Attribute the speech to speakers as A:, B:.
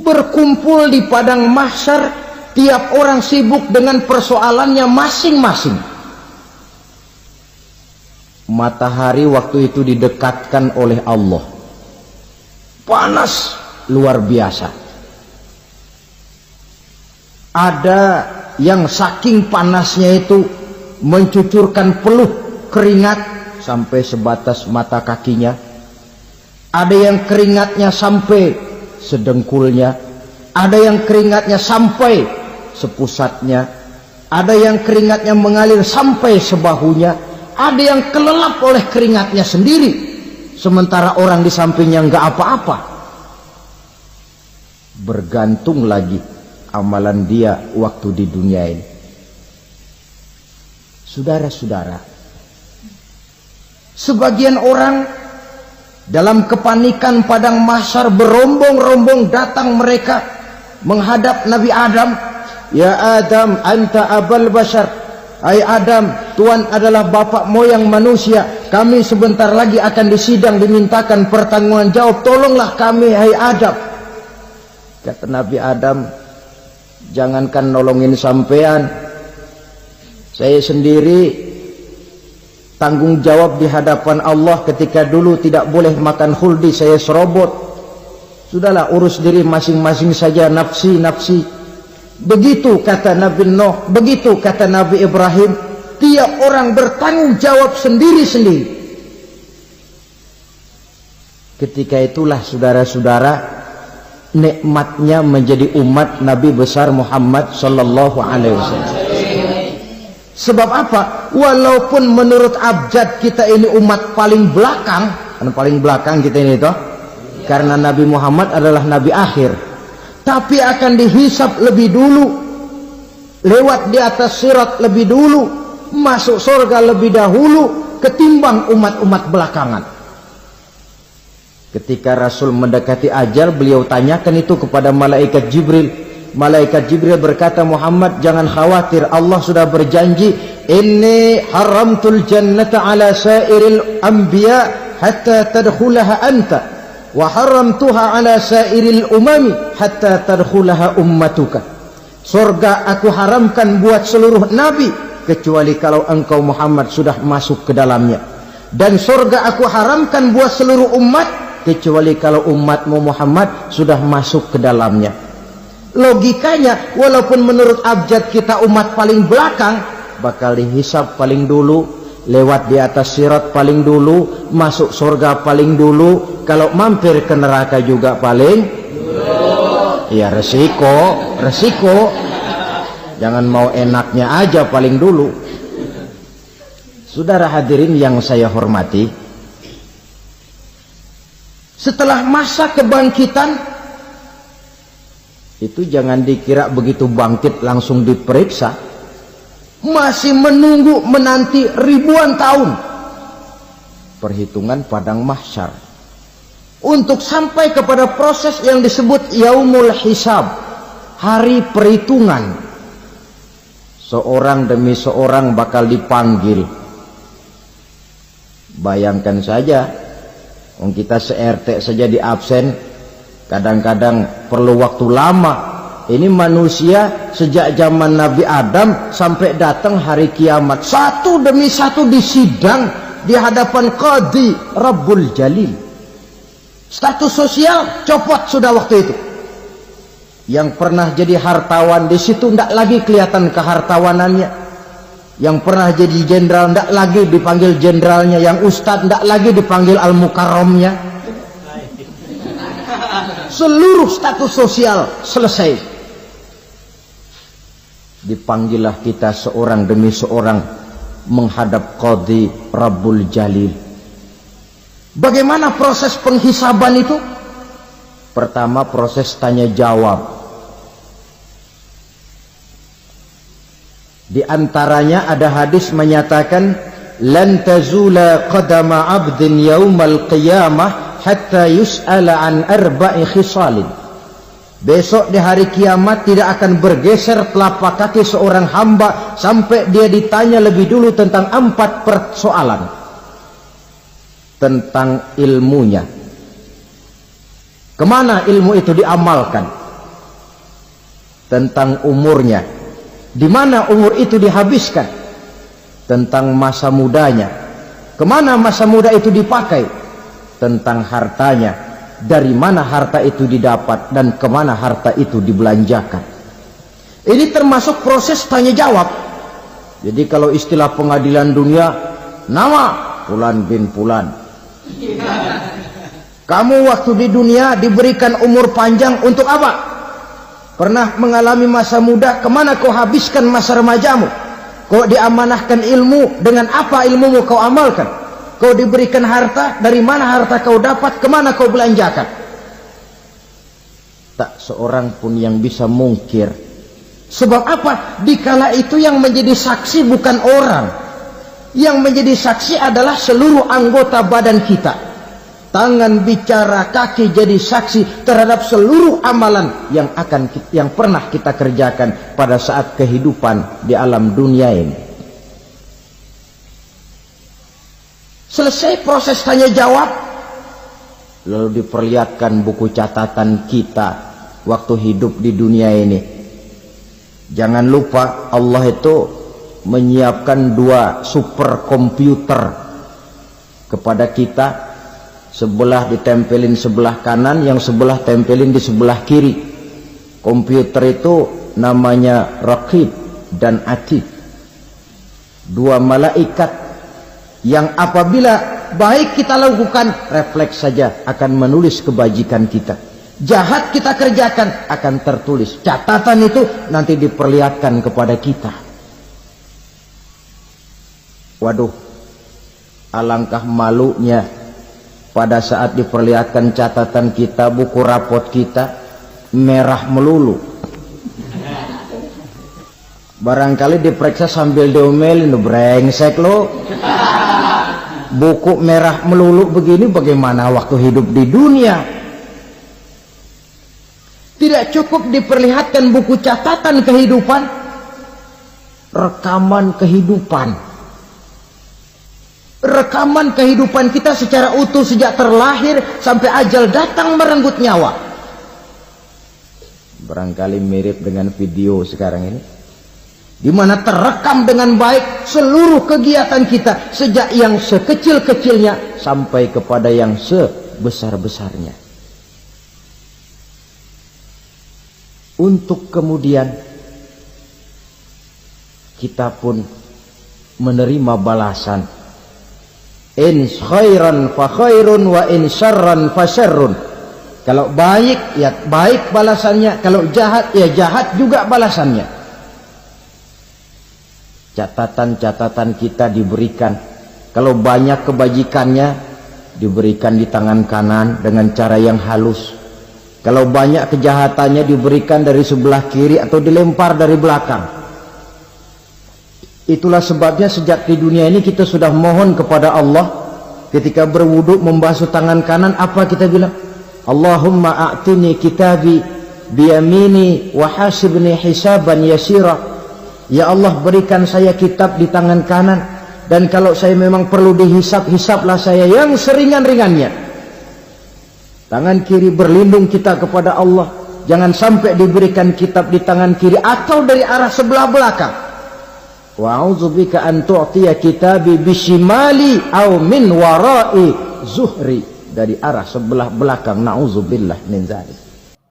A: berkumpul di padang mahsyar, tiap orang sibuk dengan persoalannya masing-masing. Matahari waktu itu didekatkan oleh Allah, panas luar biasa. Ada yang saking panasnya itu mencucurkan peluh keringat sampai sebatas mata kakinya. Ada yang keringatnya sampai sedengkulnya, ada yang keringatnya sampai sepusatnya, ada yang keringatnya mengalir sampai sebahunya, ada yang kelelap oleh keringatnya sendiri, sementara orang di sampingnya nggak apa-apa. Bergantung lagi amalan dia waktu di dunia ini. Saudara-saudara, sebagian orang dalam kepanikan padang mahsyar berombong-rombong datang mereka menghadap Nabi Adam. Ya Adam, anta abal bashar. Hai Adam, Tuhan adalah bapak moyang manusia. Kami sebentar lagi akan disidang, dimintakan pertanggungan jawab. Tolonglah kami, hai Adam. Kata Nabi Adam, jangankan nolongin sampean, saya sendiri tanggung jawab di hadapan Allah ketika dulu tidak boleh makan khuldi, saya serobot. Sudahlah, urus diri masing-masing saja, nafsi. Begitu kata Nabi Nuh, begitu kata Nabi Ibrahim. Tiap orang bertanggung jawab sendiri-sendiri. Ketika itulah saudara-saudara, nikmatnya menjadi umat Nabi besar Muhammad sallallahu alaihi wasallam. Sebab apa? Walaupun menurut abjad kita ini umat paling belakang, kan paling belakang kita ini toh, karena Nabi Muhammad adalah Nabi akhir, tapi akan dihisap lebih dulu, lewat di atas sirat lebih dulu, masuk surga lebih dahulu ketimbang umat-umat belakangan. Ketika Rasul mendekati ajal, beliau tanyakan itu kepada malaikat Jibril. Malaikat Jibril berkata, Muhammad jangan khawatir, Allah sudah berjanji, inni haramtul jannata ala sairil anbiya hatta tadkhulaha anta wa haramtuha ala sairil umami hatta tadkhulaha ummatuka. Surga aku haramkan buat seluruh nabi kecuali kalau engkau Muhammad sudah masuk ke dalamnya, dan surga aku haramkan buat seluruh umat kecuali kalau umatmu Muhammad sudah masuk ke dalamnya. Logikanya, walaupun menurut abjad kita umat paling belakang, bakal dihisab paling dulu, lewat di atas sirat paling dulu, masuk surga paling dulu, kalau mampir ke neraka juga paling dulu. Ya resiko. Jangan mau enaknya aja paling dulu. Saudara hadirin yang saya hormati, setelah masa kebangkitan itu jangan dikira begitu bangkit langsung diperiksa, masih menunggu menanti ribuan tahun perhitungan padang mahsyar untuk sampai kepada proses yang disebut yaumul hisab, hari perhitungan. Seorang demi seorang bakal dipanggil. Bayangkan saja, kita se-RT saja di absen kadang-kadang perlu waktu lama. Ini manusia sejak zaman Nabi Adam sampai datang hari kiamat, satu demi satu disidang di hadapan Qadhi Rabbul Jalil. Status sosial copot sudah waktu itu. Yang pernah jadi hartawan di situ tidak lagi kelihatan kehartawanannya. Yang pernah jadi jenderal tidak lagi dipanggil jenderalnya. Yang ustadz tidak lagi dipanggil al-mukarramnya. Seluruh status sosial selesai. Dipanggillah kita seorang demi seorang menghadap Qadhi Rabbul Jalil. Bagaimana proses penghisaban itu? Pertama, proses tanya jawab. Di antaranya ada hadis menyatakan, lan tazula qadama 'abdin yaumal qiyamah hatta yus'ala an arba'i khisalin. Besok di hari kiamat tidak akan bergeser telapak kaki seorang hamba sampai dia ditanya lebih dulu tentang 4 persoalan. Tentang ilmunya, kemana ilmu itu diamalkan, tentang umurnya, di mana umur itu dihabiskan, tentang masa mudanya, kemana masa muda itu dipakai, tentang hartanya, dari mana harta itu didapat dan kemana harta itu dibelanjakan. Ini termasuk proses tanya jawab. Jadi kalau istilah pengadilan dunia, nama Fulan bin Fulan. Kamu waktu di dunia diberikan umur panjang untuk apa? Pernah mengalami masa muda, kemana kau habiskan masa remajamu? Kau diamanahkan ilmu, dengan apa ilmumu kau amalkan? Kau diberikan harta, dari mana harta kau dapat, kemana kau belanjakan? Tak seorang pun yang bisa mungkir. Sebab apa? Dikala itu yang menjadi saksi bukan orang. Yang menjadi saksi adalah seluruh anggota badan kita. Tangan bicara, kaki jadi saksi terhadap seluruh amalan yang pernah kita kerjakan pada saat kehidupan di alam dunia ini. Selesai proses tanya jawab, lalu diperlihatkan buku catatan kita waktu hidup di dunia ini. Jangan lupa Allah itu menyiapkan 2 superkomputer kepada kita. Sebelah ditempelin sebelah kanan, yang sebelah tempelin di sebelah kiri. Komputer itu namanya Raqib dan Atid. 2 malaikat yang apabila baik kita lakukan, refleks saja akan menulis kebajikan kita. Jahat kita kerjakan, akan tertulis. Catatan itu nanti diperlihatkan kepada kita. Waduh, alangkah malunya pada saat diperlihatkan catatan kita, buku rapot kita merah melulu. Barangkali diperiksa sambil diomelin, brengsek lo. Buku merah melulu begini, bagaimana waktu hidup di dunia? Tidak cukup diperlihatkan buku catatan kehidupan, rekaman kehidupan. Rekaman kehidupan kita secara utuh sejak terlahir sampai ajal datang merenggut nyawa. Barangkali mirip dengan video sekarang ini, di mana terekam dengan baik seluruh kegiatan kita sejak yang sekecil-kecilnya sampai kepada yang sebesar-besarnya. Untuk kemudian kita pun menerima balasan. In khairan fa khairun wa in syarran fa syarrun. Kalau baik ya baik balasannya, kalau jahat ya jahat juga balasannya. Catatan-catatan kita diberikan. Kalau banyak kebajikannya diberikan di tangan kanan dengan cara yang halus. Kalau banyak kejahatannya diberikan dari sebelah kiri atau dilempar dari belakang. Itulah sebabnya sejak di dunia ini kita sudah mohon kepada Allah. Ketika berwudu membasuh tangan kanan, apa kita bilang? Allahumma a'tini kitabi biyamini wa hasibni hisaban yasira. Ya Allah, berikan saya kitab di tangan kanan, dan kalau saya memang perlu dihisap, hisaplah saya yang seringan-ringannya. Tangan kiri berlindung kita kepada Allah. Jangan sampai diberikan kitab di tangan kiri atau dari arah sebelah belakang. Wa a'udzubika an tu'tiya kitabi bishimali aw min wara'i zuhri, dari arah sebelah belakang. Na'udzubillah min dzalik.